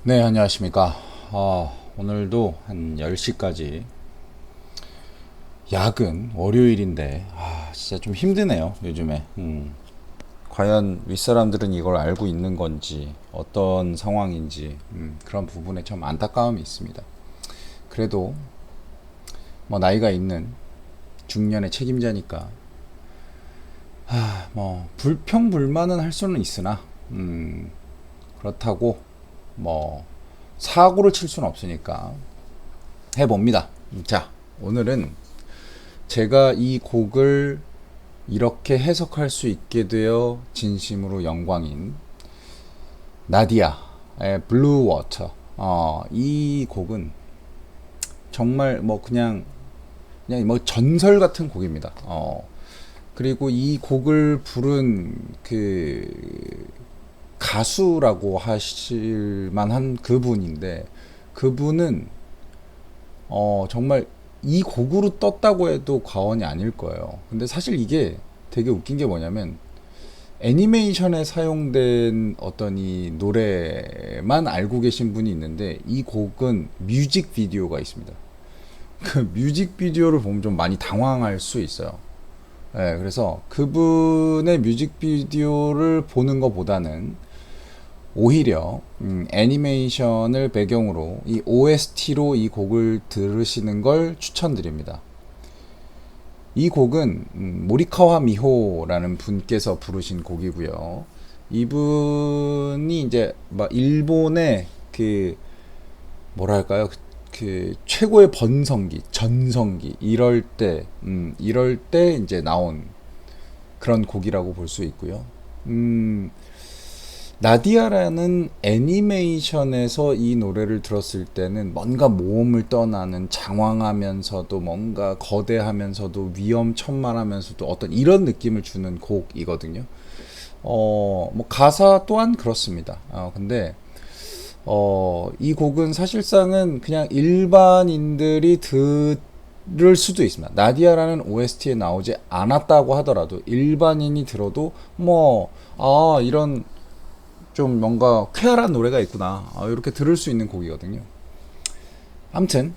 네, 안녕하십니까. 오늘도 한 10시까지 야근 월요일인데 진짜 좀 힘드네요, 요즘에. 과연 윗사람들은 이걸 알고 있는 건지 어떤 상황인지 그런 부분에 참 안타까움이 있습니다. 그래도 뭐 나이가 있는 중년의 책임자니까 뭐 불평불만은 할 수는 있으나 그렇다고 뭐 사고를 칠 수는 없으니까 해봅니다. 자, 오늘은 제가 이 곡을 이렇게 해석할 수 있게 되어 진심으로 영광인 나디아의 블루 워터. 이 곡은 정말 뭐 그냥 뭐 전설 같은 곡입니다. 그리고 이 곡을 부른 그 가수라고 하실 만한 그분인데, 그분은 정말 이 곡으로 떴다고 해도 과언이 아닐 거예요. 근데 사실 이게 되게 웃긴 게 뭐냐면, 애니메이션에 사용된 어떤 이 노래만 알고 계신 분이 있는데, 이 곡은 뮤직비디오가 있습니다. 그 뮤직비디오를 보면 좀 많이 당황할 수 있어요. 네, 그래서 그분의 뮤직비디오를 보는 것보다는 오히려 애니메이션을 배경으로 이 OST로 이 곡을 들으시는 걸 추천드립니다. 이 곡은 모리카와 미호라는 분께서 부르신 곡이고요. 이분이 이제 막 일본의 그 뭐랄까요, 그 최고의 번성기, 전성기 이럴 때 이제 나온 그런 곡이라고 볼 수 있고요. 나디아라는 애니메이션에서 이 노래를 들었을 때는 뭔가 모험을 떠나는 장황하면서도 뭔가 거대하면서도 위험천만하면서도 어떤 이런 느낌을 주는 곡이거든요. 뭐 가사 또한 그렇습니다. 이 곡은 사실상은 그냥 일반인들이 들을 수도 있습니다. 나디아라는 OST에 나오지 않았다고 하더라도 일반인이 들어도 이런 좀 뭔가 쾌활한 노래가 있구나, 이렇게 들을 수 있는 곡이거든요. 아무튼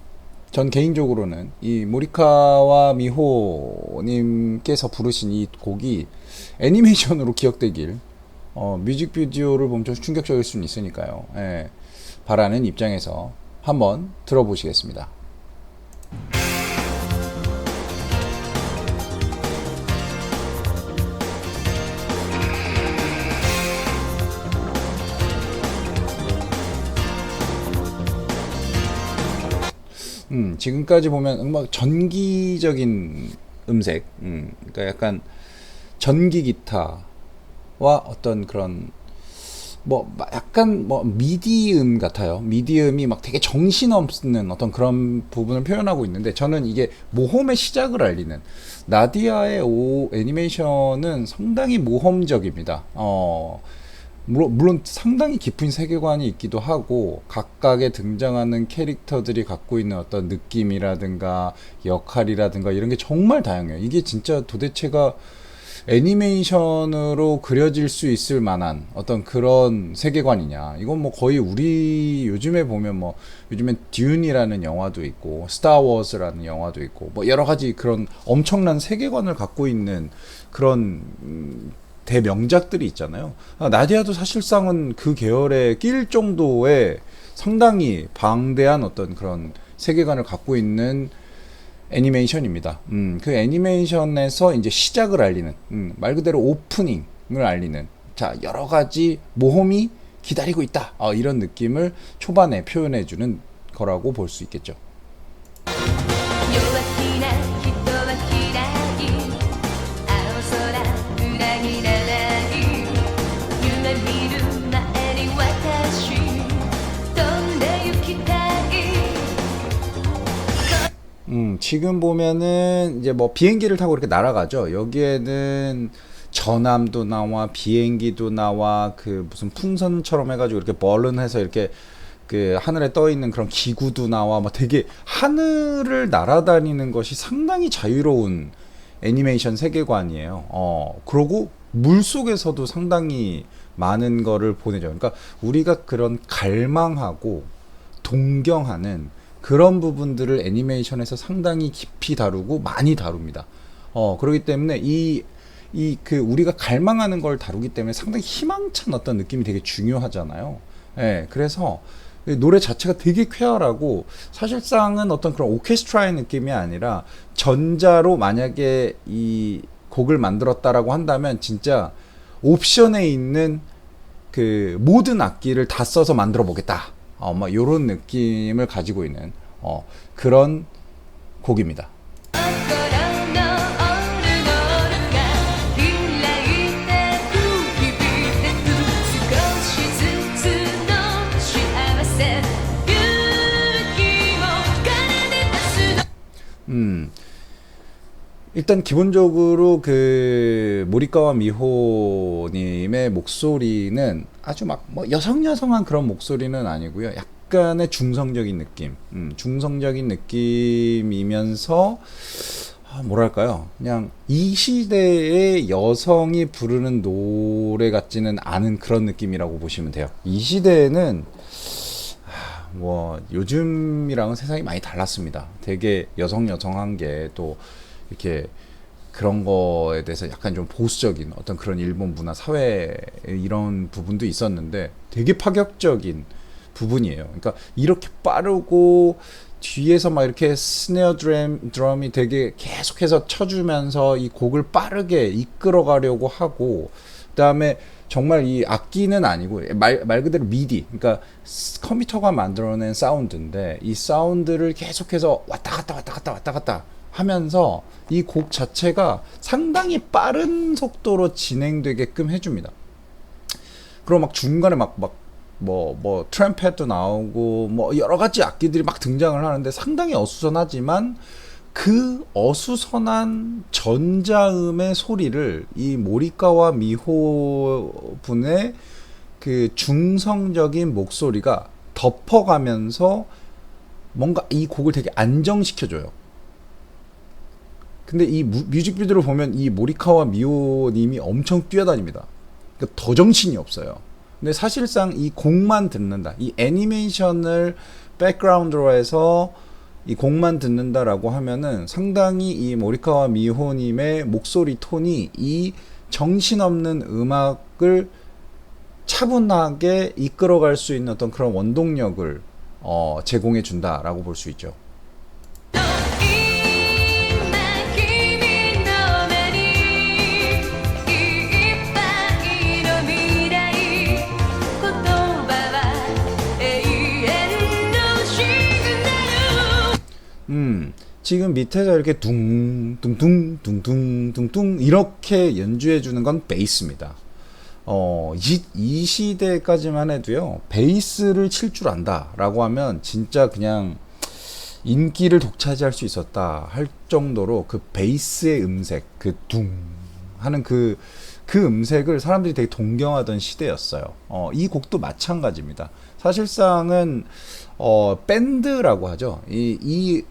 전 개인적으로는 이 모리카와 미호님께서 부르신 이 곡이 애니메이션으로 기억되길, 뮤직비디오를 보면 좀 충격적일 수는 있으니까요. 예, 바라는 입장에서 한번 들어보시겠습니다. 지금까지 보면 음악 전기적인 음색, 그러니까 약간 전기 기타와 어떤 그런 약간 미디음 같아요. 미디음이 막 되게 정신없는 어떤 그런 부분을 표현하고 있는데, 저는 이게 모험의 시작을 알리는, 나디아의 애니메이션은 상당히 모험적입니다. 물론 상당히 깊은 세계관이 있기도 하고, 각각의 등장하는 캐릭터들이 갖고 있는 어떤 느낌이라든가 역할이라든가 이런 게 정말 다양해요. 이게 진짜 도대체가 애니메이션으로 그려질 수 있을 만한 어떤 그런 세계관이냐. 이건 뭐 거의 우리 요즘에 보면 요즘엔 듀운이라는 영화도 있고 스타워즈라는 영화도 있고 여러 가지 그런 엄청난 세계관을 갖고 있는 그런 대명작들이 있잖아요. 나디아도 사실상은 그 계열에 낄 정도의 상당히 방대한 어떤 그런 세계관을 갖고 있는 애니메이션입니다. 그 애니메이션에서 이제 시작을 알리는, 말 그대로 오프닝을 알리는, 자, 여러 가지 모험이 기다리고 있다, 이런 느낌을 초반에 표현해주는 거라고 볼 수 있겠죠. 지금 보면은 이제 비행기를 타고 이렇게 날아가죠. 여기에는 전함도 나와, 비행기도 나와, 그 무슨 풍선처럼 해가지고 이렇게 벌룬해서 이렇게 그 하늘에 떠 있는 그런 기구도 나와, 되게 하늘을 날아다니는 것이 상당히 자유로운 애니메이션 세계관이에요. 그러고 물 속에서도 상당히 많은 거를 보내죠. 그러니까 우리가 그런 갈망하고 동경하는 그런 부분들을 애니메이션에서 상당히 깊이 다루고 많이 다룹니다. 그렇기 때문에 그 우리가 갈망하는 걸 다루기 때문에 상당히 희망찬 어떤 느낌이 되게 중요하잖아요. 예, 그래서 노래 자체가 되게 쾌활하고 사실상은 어떤 그런 오케스트라의 느낌이 아니라 전자로 만약에 이 곡을 만들었다라고 한다면 진짜 옵션에 있는 그 모든 악기를 다 써서 만들어 보겠다. 막 요런 느낌을 가지고 있는 그런 곡입니다. 일단 기본적으로 그 모리카와 미호님의 목소리는 아주 막 뭐 여성여성한 그런 목소리는 아니고요. 약간의 중성적인 느낌, 중성적인 느낌이면서 뭐랄까요? 그냥 이 시대의 여성이 부르는 노래 같지는 않은 그런 느낌이라고 보시면 돼요. 이 시대에는 뭐 요즘이랑은 세상이 많이 달랐습니다. 되게 여성한 게 또 이렇게 그런 거에 대해서 약간 좀 보수적인 어떤 그런 일본 문화 사회 이런 부분도 있었는데 되게 파격적인 부분이에요. 그러니까 이렇게 빠르고 뒤에서 막 이렇게 스네어 드럼이 되게 계속해서 쳐주면서 이 곡을 빠르게 이끌어 가려고 하고, 그다음에 정말 이 악기는 아니고 말 그대로 미디, 그러니까 컴퓨터가 만들어낸 사운드인데 이 사운드를 계속해서 왔다 갔다 하면서 이 곡 자체가 상당히 빠른 속도로 진행되게끔 해줍니다. 그리고 막 중간에 뭐 트럼펫도 나오고 뭐 여러 가지 악기들이 막 등장을 하는데 상당히 어수선하지만 그 어수선한 전자음의 소리를 이 모리카와 미호 분의 그 중성적인 목소리가 덮어가면서 뭔가 이 곡을 되게 안정시켜줘요. 근데 이 뮤직비디오를 보면 이 모리카와 미호 님이 엄청 뛰어다닙니다. 그러니까 더 정신이 없어요. 근데 사실상 이 곡만 듣는다, 이 애니메이션을 백그라운드로 해서 이 곡만 듣는다라고 하면은 상당히 이 모리카와 미호님의 목소리 톤이 이 정신없는 음악을 차분하게 이끌어갈 수 있는 어떤 그런 원동력을 제공해 준다라고 볼 수 있죠. 지금 밑에서 이렇게 둥둥둥둥둥둥둥 이렇게 연주해 주는 건 베이스입니다. 이 시대까지만 해도요, 베이스를 칠 줄 안다라고 하면 진짜 그냥 인기를 독차지할 수 있었다 할 정도로 그 베이스의 음색, 그 둥 하는 그 음색을 사람들이 되게 동경하던 시대였어요. 이 곡도 마찬가지입니다. 사실상은 밴드라고 하죠. 이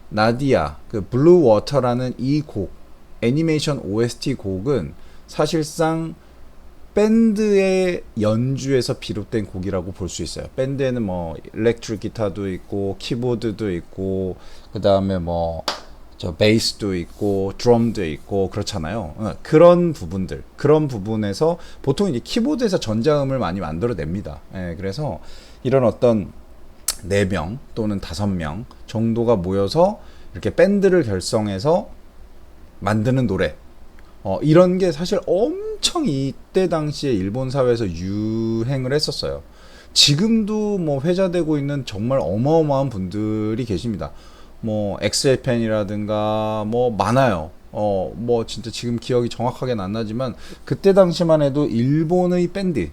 나디아 그 블루 워터라는 이 곡, 애니메이션 OST 곡은 사실상 밴드의 연주에서 비롯된 곡이라고 볼 수 있어요. 밴드에는 뭐 일렉트릭 기타도 있고 키보드도 있고 그다음에 뭐 저 베이스도 있고 드럼도 있고 그렇잖아요. 그런 부분에서 보통 이제 키보드에서 전자음을 많이 만들어냅니다. 그래서 이런 어떤 4명 또는 5명 정도가 모여서 이렇게 밴드를 결성해서 만드는 노래, 이런 게 사실 엄청 이때 당시에 일본 사회에서 유행을 했었어요. 지금도 뭐 회자되고 있는 정말 어마어마한 분들이 계십니다. 뭐 엑셀팬이라든가 뭐 많아요. 뭐 진짜 지금 기억이 정확하게는 안 나지만 그때 당시만 해도 일본의 밴드,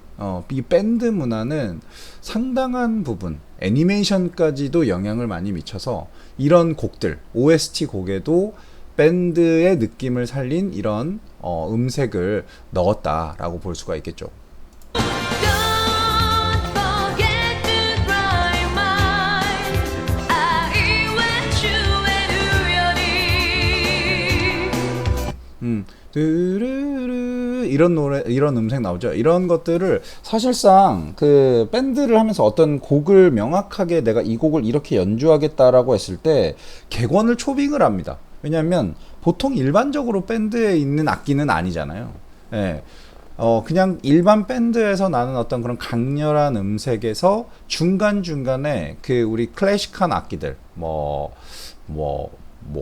이 밴드 문화는 상당한 부분 애니메이션까지도 영향을 많이 미쳐서 이런 곡들, OST 곡에도 밴드의 느낌을 살린 이런 음색을 넣었다라고 볼 수가 있겠죠. 이런 노래, 이런 음색 나오죠. 이런 것들을 사실상 그 밴드를 하면서 어떤 곡을 명확하게 내가 이 곡을 이렇게 연주하겠다라고 했을 때 객원을 초빙을 합니다. 왜냐하면 보통 일반적으로 밴드에 있는 악기는 아니잖아요. 예. 그냥 일반 밴드에서 나는 어떤 그런 강렬한 음색에서 중간중간에 그 우리 클래식한 악기들,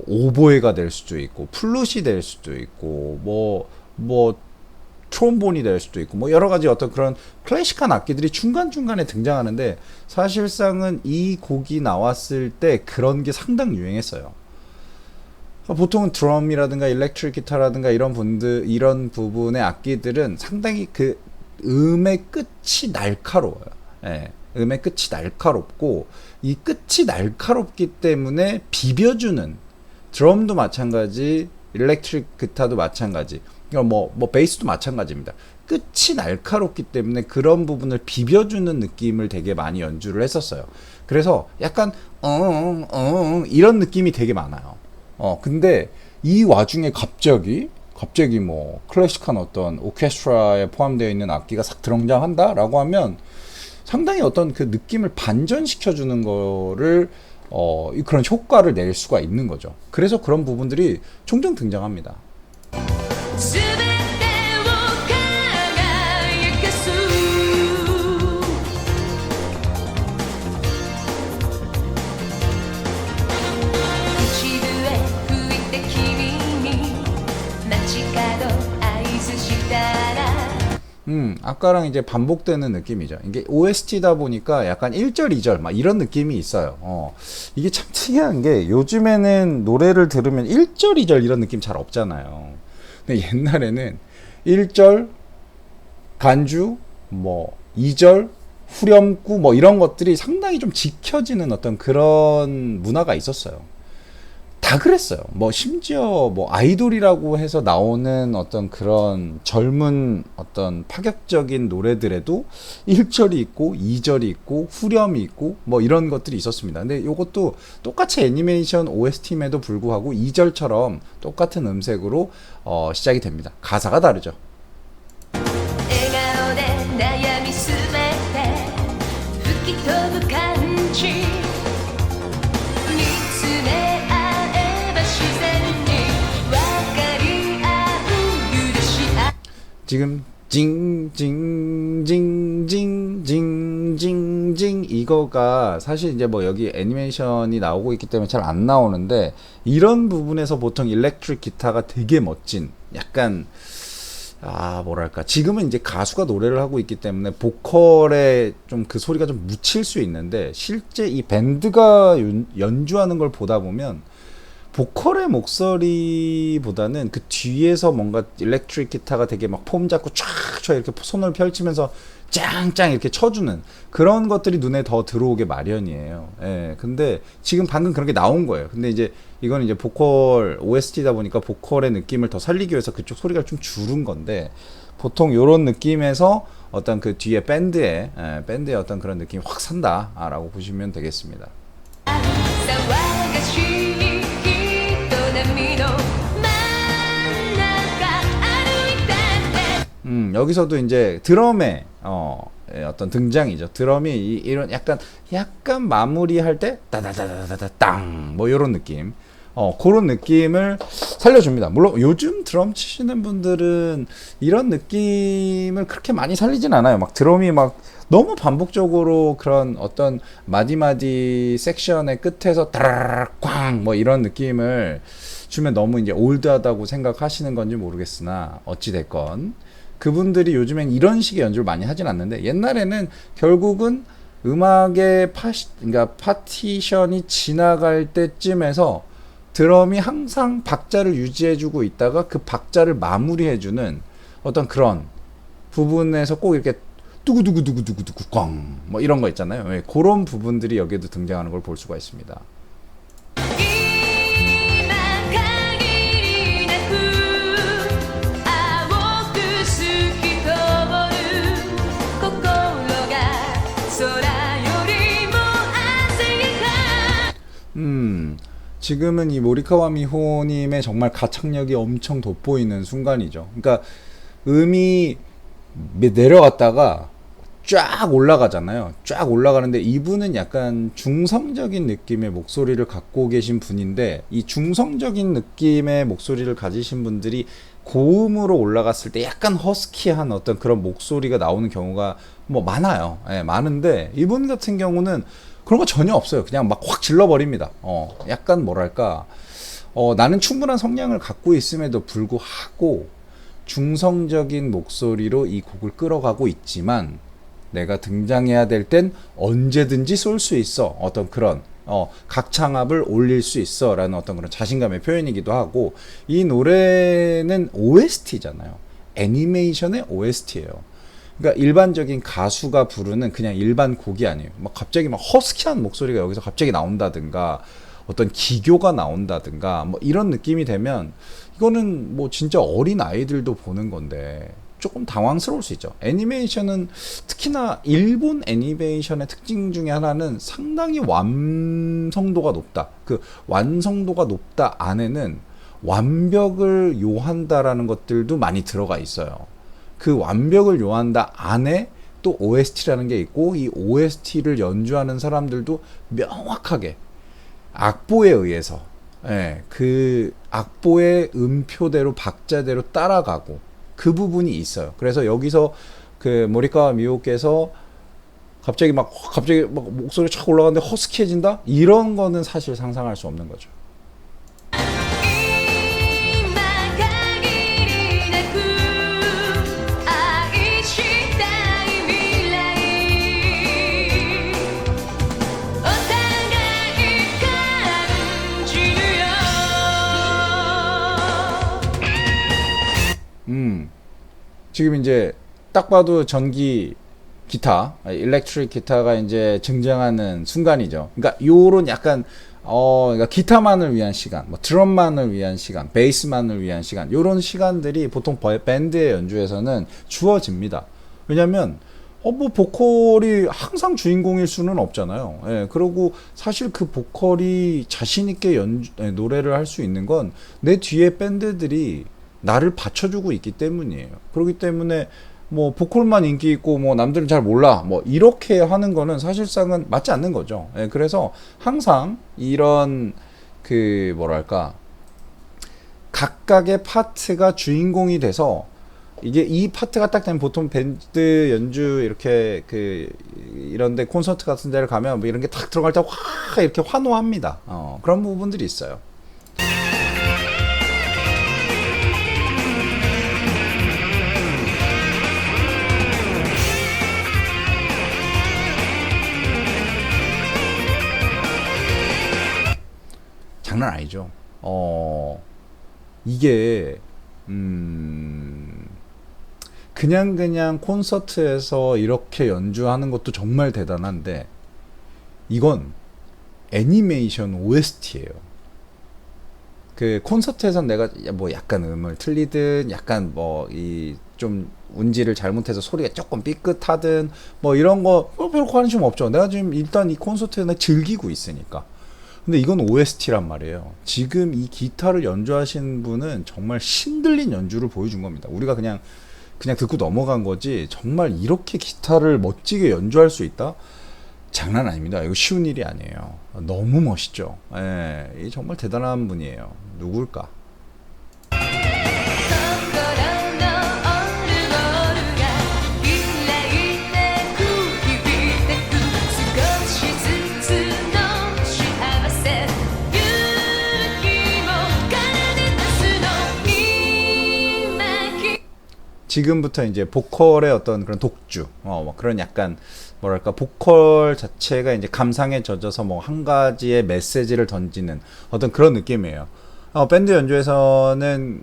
오보에가 될 수도 있고, 플룻이 될 수도 있고, 트롬본이 될 수도 있고, 여러 가지 어떤 그런 클래식한 악기들이 중간중간에 등장하는데, 사실상은 이 곡이 나왔을 때 그런 게 상당히 유행했어요. 보통은 드럼이라든가 일렉트릭 기타라든가 이런 부분의 악기들은 상당히 그 음의 끝이 날카로워요. 예, 음의 끝이 날카롭고 이 끝이 날카롭기 때문에 비벼주는 드럼도 마찬가지, 일렉트릭 기타도 마찬가지, 베이스도 마찬가지입니다. 끝이 날카롭기 때문에 그런 부분을 비벼주는 느낌을 되게 많이 연주를 했었어요. 그래서 약간 이런 느낌이 되게 많아요. 근데 이 와중에 갑자기 클래식한 어떤 오케스트라에 포함되어 있는 악기가 싹 등장한다라고 하면 상당히 어떤 그 느낌을 반전시켜주는 거를 그런 효과를 낼 수가 있는 거죠. 그래서 그런 부분들이 종종 등장합니다. 아까랑 이제 반복되는 느낌이죠. 이게 OST다 보니까 약간 1절, 2절 막 이런 느낌이 있어요. 이게 참 특이한 게 요즘에는 노래를 들으면 1절, 2절 이런 느낌 잘 없잖아요. 근데 옛날에는 1절 간주, 2절 후렴구 이런 것들이 상당히 좀 지켜지는 어떤 그런 문화가 있었어요. 다 그랬어요. 심지어 아이돌이라고 해서 나오는 어떤 그런 젊은 어떤 파격적인 노래들에도 1절이 있고 2절이 있고 후렴이 있고 이런 것들이 있었습니다. 근데 이것도 똑같이 애니메이션 OST임에도 불구하고 2절처럼 똑같은 음색으로 시작이 됩니다. 가사가 다르죠. 지금 징징징징징징징 이거가 사실 이제 여기 애니메이션이 나오고 있기 때문에 잘 안 나오는데 이런 부분에서 보통 일렉트릭 기타가 되게 멋진 약간 뭐랄까 지금은 이제 가수가 노래를 하고 있기 때문에 보컬에 좀 그 소리가 좀 묻힐 수 있는데 실제 이 밴드가 연주하는 걸 보다 보면 보컬의 목소리보다는 그 뒤에서 뭔가 일렉트릭 기타가 되게 폼 잡고 쫙쫙 이렇게 손을 펼치면서 짱짱 이렇게 쳐주는 그런 것들이 눈에 더 들어오게 마련이에요. 예. 근데 지금 방금 그런 게 나온 거예요. 근데 이제 이건 이제 보컬 OST다 보니까 보컬의 느낌을 더 살리기 위해서 그쪽 소리가 좀 줄은 건데 보통 요런 느낌에서 어떤 그 뒤에 밴드의 어떤 그런 느낌이 확 산다라고 보시면 되겠습니다. 여기서도 이제 드럼의 어떤 등장이죠. 드럼이 이런 약간 마무리할 때 따다다다다다 땅 요런 느낌. 그런 느낌을 살려줍니다. 물론 요즘 드럼 치시는 분들은 이런 느낌을 그렇게 많이 살리진 않아요. 드럼이 너무 반복적으로 그런 어떤 마디마디 섹션의 끝에서 따라락 꽝 이런 느낌을 주면 너무 이제 올드하다고 생각하시는 건지 모르겠으나 어찌됐건 그분들이 요즘엔 이런 식의 연주를 많이 하진 않는데 옛날에는 결국은 음악의 그러니까 파티션이 지나갈 때쯤에서 드럼이 항상 박자를 유지해주고 있다가 그 박자를 마무리해주는 어떤 그런 부분에서 꼭 이렇게 뚜구두구두구두구두구 꽝 이런 거 있잖아요. 네, 그런 부분들이 여기에도 등장하는 걸 볼 수가 있습니다. 지금은 이 모리카와 미호님의 정말 가창력이 엄청 돋보이는 순간이죠. 그러니까 음이 내려갔다가 쫙 올라가잖아요. 쫙 올라가는데 이분은 약간 중성적인 느낌의 목소리를 갖고 계신 분인데, 이 중성적인 느낌의 목소리를 가지신 분들이 고음으로 올라갔을 때 약간 허스키한 어떤 그런 목소리가 나오는 경우가 뭐 많아요. 예, 많은데 이분 같은 경우는 그런 거 전혀 없어요. 그냥 막 확 질러버립니다. 약간 뭐랄까, 나는 충분한 성량을 갖고 있음에도 불구하고 중성적인 목소리로 이 곡을 끌어가고 있지만, 내가 등장해야 될 땐 언제든지 쏠 수 있어. 어떤 그런 각창압을 올릴 수 있어 라는 어떤 그런 자신감의 표현이기도 하고, 이 노래는 OST잖아요. 애니메이션의 OST예요. 그러니까 일반적인 가수가 부르는 그냥 일반 곡이 아니에요. 막 갑자기 막 허스키한 목소리가 여기서 갑자기 나온다든가, 어떤 기교가 나온다든가, 뭐 이런 느낌이 되면 이거는 뭐 진짜 어린 아이들도 보는 건데 조금 당황스러울 수 있죠. 애니메이션은, 특히나 일본 애니메이션의 특징 중에 하나는 상당히 완성도가 높다. 그 완성도가 높다 안에는 완벽을 요한다라는 것들도 많이 들어가 있어요. 그 완벽을 요한다 안에 또 OST라는 게 있고, 이 OST를 연주하는 사람들도 명확하게 악보에 의해서, 그 악보의 음표대로 박자대로 따라가고, 그 부분이 있어요. 그래서 여기서 그 모리카와 미오께서 갑자기 막 목소리 착 올라가는데 허스키해진다? 이런 거는 사실 상상할 수 없는 거죠. 지금 이제 딱 봐도 전기 기타, 일렉트릭 기타가 이제 등장하는 순간이죠. 그러니까 요런 약간 그러니까 기타만을 위한 시간, 뭐 드럼만을 위한 시간, 베이스만을 위한 시간, 요런 시간들이 보통 밴드의 연주에서는 주어집니다. 왜냐면 뭐 보컬이 항상 주인공일 수는 없잖아요. 예, 그리고 사실 그 보컬이 자신 있게 노래를 할 수 있는 건 내 뒤에 밴드들이 나를 받쳐주고 있기 때문이에요. 그렇기 때문에 뭐 보컬만 인기 있고 뭐 남들은 잘 몰라 뭐 이렇게 하는 거는 사실상은 맞지 않는 거죠. 예, 그래서 항상 이런 그 뭐랄까, 각각의 파트가 주인공이 돼서, 이게 이 파트가 딱 되면 보통 밴드 연주 이렇게 그 이런데 콘서트 같은 데를 가면 뭐 이런 게 탁 들어갈 때 확 이렇게 환호합니다. 그런 부분들이 있어요. 장난 아니죠. 이게 그냥 콘서트에서 이렇게 연주하는 것도 정말 대단한데, 이건 애니메이션 OST예요. 그 콘서트에선 내가 뭐 약간 음을 틀리든, 약간 뭐 이 좀 운지를 잘못해서 소리가 조금 삐끗하든 뭐 이런 거 별로 관심 없죠. 내가 지금 일단 이 콘서트에 즐기고 있으니까. 근데 이건 OST란 말이에요. 지금 이 기타를 연주하신 분은 정말 신들린 연주를 보여준 겁니다. 우리가 그냥 듣고 넘어간 거지, 정말 이렇게 기타를 멋지게 연주할 수 있다? 장난 아닙니다. 이거 쉬운 일이 아니에요. 너무 멋있죠. 이 정말 대단한 분이에요. 누굴까? 지금부터 이제 보컬의 어떤 그런 독주, 뭐 그런 약간 뭐랄까, 보컬 자체가 이제 감상에 젖어서 뭐 한 가지의 메시지를 던지는 어떤 그런 느낌이에요. 밴드 연주에서는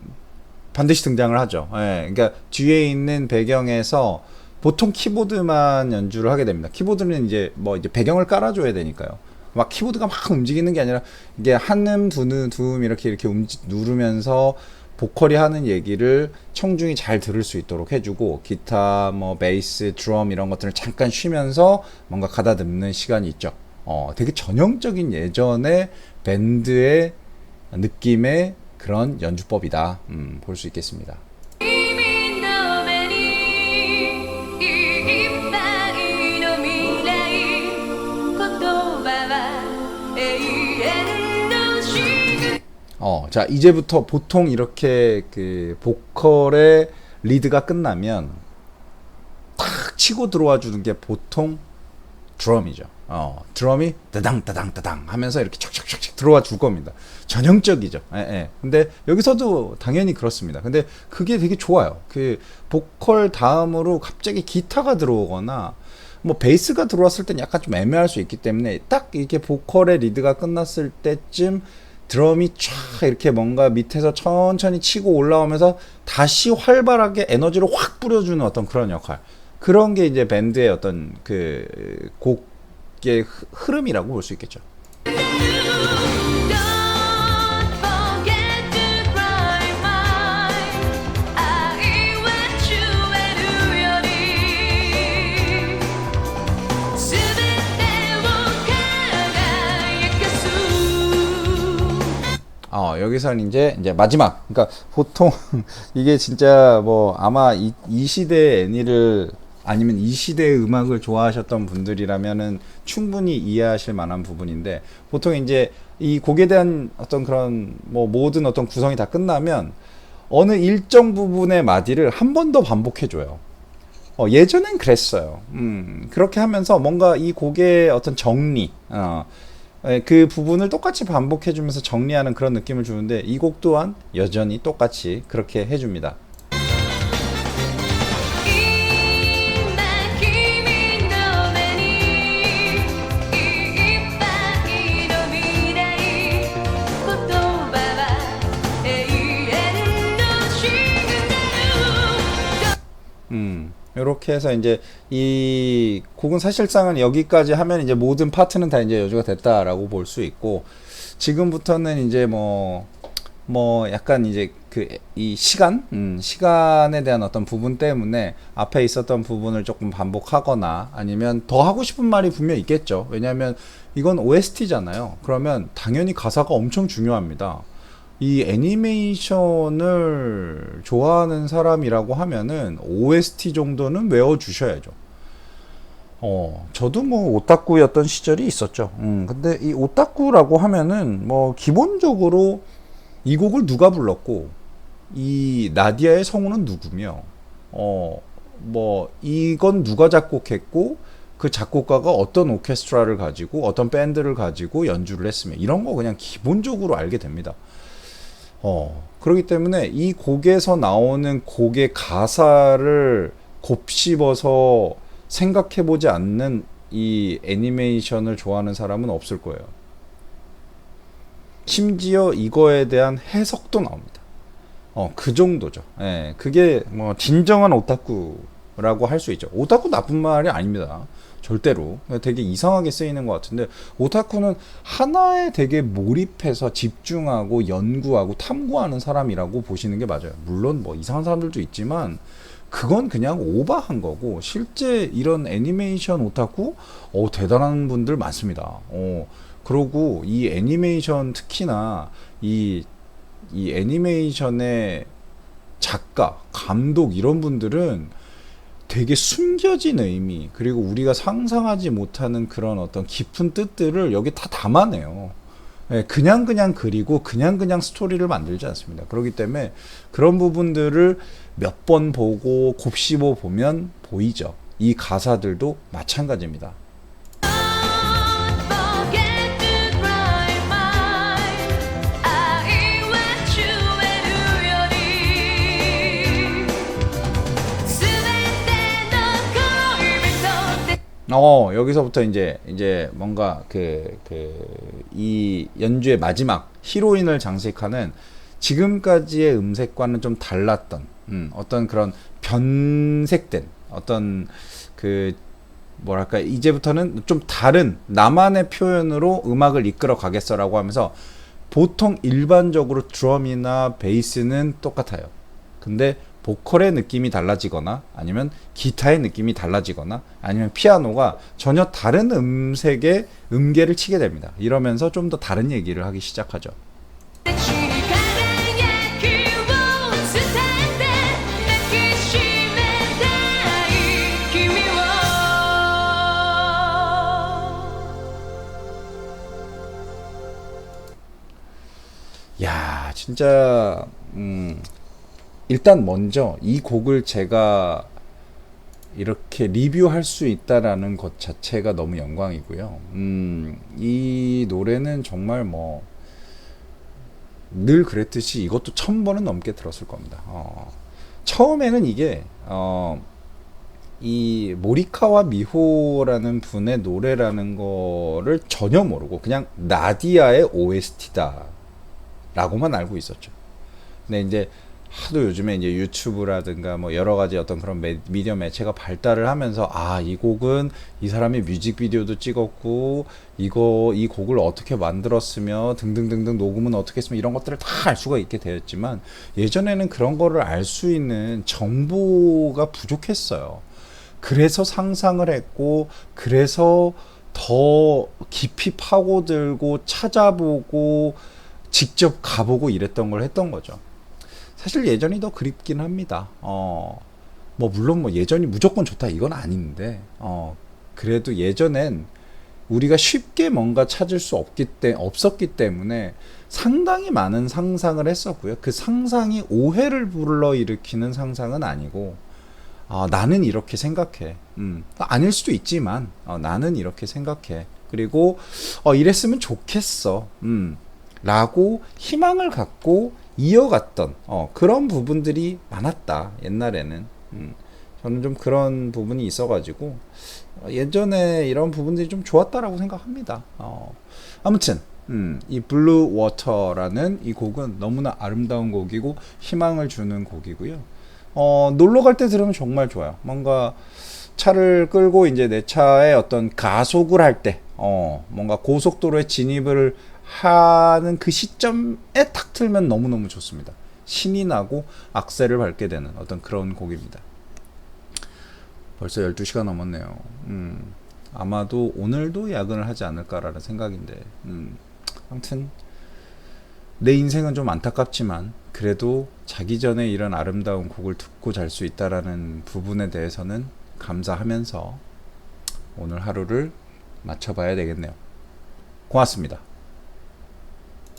반드시 등장을 하죠. 그러니까 뒤에 있는 배경에서 보통 키보드만 연주를 하게 됩니다. 키보드는 이제 뭐 이제 배경을 깔아줘야 되니까요. 막 키보드가 막 움직이는 게 아니라 이게 한음, 두음 이렇게 누르면서 보컬이 하는 얘기를 청중이 잘 들을 수 있도록 해주고, 기타, 뭐 베이스, 드럼 이런 것들을 잠깐 쉬면서 뭔가 가다듬는 시간이 있죠. 되게 전형적인 예전의 밴드의 느낌의 그런 연주법이다, 볼 수 있겠습니다. 자, 이제부터 보통 이렇게 그 보컬의 리드가 끝나면 탁 치고 들어와 주는 게 보통 드럼이죠. 드럼이 따당 따당 따당 하면서 이렇게 촥촥촥촥 들어와 줄 겁니다. 전형적이죠. 예, 예. 근데 여기서도 당연히 그렇습니다. 근데 그게 되게 좋아요. 그 보컬 다음으로 갑자기 기타가 들어오거나 뭐 베이스가 들어왔을 땐 약간 좀 애매할 수 있기 때문에 딱 이렇게 보컬의 리드가 끝났을 때쯤 드럼이 촥 이렇게 뭔가 밑에서 천천히 치고 올라오면서 다시 활발하게 에너지를 확 뿌려주는 어떤 그런 역할. 그런 게 이제 밴드의 어떤 그 곡의 흐름이라고 볼 수 있겠죠. 여기서는 이제 마지막. 그러니까 보통 이게 진짜 뭐 아마 이 시대의 애니를 아니면 이 시대의 음악을 좋아하셨던 분들이라면은 충분히 이해하실 만한 부분인데 보통 이제 이 곡에 대한 어떤 그런 뭐 모든 어떤 구성이 다 끝나면 어느 일정 부분의 마디를 한 번 더 반복해줘요. 예전엔 그랬어요. 그렇게 하면서 뭔가 이 곡의 어떤 정리, 그 부분을 똑같이 반복해주면서 정리하는 그런 느낌을 주는데 이 곡 또한 여전히 똑같이 그렇게 해줍니다. 이렇게 해서 이제 이 곡은 사실상은 여기까지 하면 이제 모든 파트는 다 이제 여주가 됐다라고 볼 수 있고 지금부터는 이제 뭐 약간 이제 그 이 시간에 대한 어떤 부분 때문에 앞에 있었던 부분을 조금 반복하거나 아니면 더 하고 싶은 말이 분명 있겠죠. 왜냐하면 이건 OST잖아요. 그러면 당연히 가사가 엄청 중요합니다. 이 애니메이션을 좋아하는 사람이라고 하면은 OST 정도는 외워주셔야죠. 저도 뭐 오타쿠였던 시절이 있었죠. 근데 이 오타쿠라고 하면은 뭐 기본적으로 이 곡을 누가 불렀고, 이 나디아의 성우는 누구며, 뭐 이건 누가 작곡했고, 그 작곡가가 어떤 오케스트라를 가지고 어떤 밴드를 가지고 연주를 했으며 이런 거 그냥 기본적으로 알게 됩니다. 그렇기 때문에 이 곡에서 나오는 곡의 가사를 곱씹어서 생각해보지 않는 이 애니메이션을 좋아하는 사람은 없을 거예요. 심지어 이거에 대한 해석도 나옵니다. 그 정도죠. 예, 그게 뭐 진정한 오타쿠라고 할 수 있죠. 오타쿠 나쁜 말이 아닙니다. 절대로. 되게 이상하게 쓰이는 것 같은데 오타쿠는 하나에 되게 몰입해서 집중하고 연구하고 탐구하는 사람이라고 보시는 게 맞아요. 물론 뭐 이상한 사람들도 있지만 그건 그냥 오버한 거고 실제 이런 애니메이션 오타쿠 대단한 분들 많습니다. 그리고 이 애니메이션 특히나 이 애니메이션의 작가, 감독 이런 분들은 되게 숨겨진 의미 그리고 우리가 상상하지 못하는 그런 어떤 깊은 뜻들을 여기 다 담아내요. 그냥 그리고 그냥 스토리를 만들지 않습니다. 그렇기 때문에 그런 부분들을 몇 번 보고 곱씹어 보면 보이죠. 이 가사들도 마찬가지입니다. 여기서부터 이제 뭔가 이 연주의 마지막 히로인을 장식하는 지금까지의 음색과는 좀 달랐던 어떤 그런 변색된 어떤 뭐랄까 이제부터는 좀 다른 나만의 표현으로 음악을 이끌어 가겠어라고 하면서 보통 일반적으로 드럼이나 베이스는 똑같아요. 근데 보컬의 느낌이 달라지거나 아니면 기타의 느낌이 달라지거나 아니면 피아노가 전혀 다른 음색의 음계를 치게 됩니다. 이러면서 좀 더 다른 얘기를 하기 시작하죠. 진짜 일단 먼저 이 곡을 제가 이렇게 리뷰할 수 있다라는 것 자체가 너무 영광이고요. 이 노래는 정말 뭐 늘 그랬듯이 이것도 1000번은 넘게 들었을 겁니다. 처음에는 이게 이 모리카와 미호라는 분의 노래라는 거를 전혀 모르고 그냥 나디아의 OST다 라고만 알고 있었죠. 근데 이제 하도 요즘에 이제 유튜브라든가 뭐 여러 가지 어떤 그런 미디어 매체가 발달을 하면서 이 곡은 이 사람이 뮤직비디오도 찍었고 이 곡을 어떻게 만들었으며 등등등등 녹음은 어떻게 했으면 이런 것들을 다 알 수가 있게 되었지만 예전에는 그런 거를 알 수 있는 정보가 부족했어요. 그래서 상상을 했고 그래서 더 깊이 파고들고 찾아보고 직접 가보고 이랬던 걸 했던 거죠. 사실 예전이 더 그립긴 합니다. 뭐 물론 뭐 예전이 무조건 좋다 이건 아닌데 그래도 예전엔 우리가 쉽게 뭔가 찾을 수 없었기 때문에 상당히 많은 상상을 했었고요. 그 상상이 오해를 불러일으키는 상상은 아니고 나는 이렇게 생각해. 아닐 수도 있지만 나는 이렇게 생각해. 그리고 이랬으면 좋겠어. 라고 희망을 갖고 이어갔던 그런 부분들이 많았다. 옛날에는. 저는 좀 그런 부분이 있어가지고 예전에 이런 부분들이 좀 좋았다라고 생각합니다. 아무튼 이 블루 워터라는 이 곡은 너무나 아름다운 곡이고 희망을 주는 곡이고요. 놀러 갈 때 들으면 정말 좋아요. 뭔가 차를 끌고 이제 내 차에 어떤 가속을 할 때, 뭔가 고속도로에 진입을 하는 그 시점에 탁 틀면 너무너무 좋습니다. 신이 나고 악셀을 밟게 되는 어떤 그런 곡입니다. 벌써 12시가 넘었네요. 아마도 오늘도 야근을 하지 않을까라는 생각인데, 아무튼 내 인생은 좀 안타깝지만 그래도 자기 전에 이런 아름다운 곡을 듣고 잘 수 있다라는 부분에 대해서는 감사하면서 오늘 하루를 마쳐봐야 되겠네요. 고맙습니다.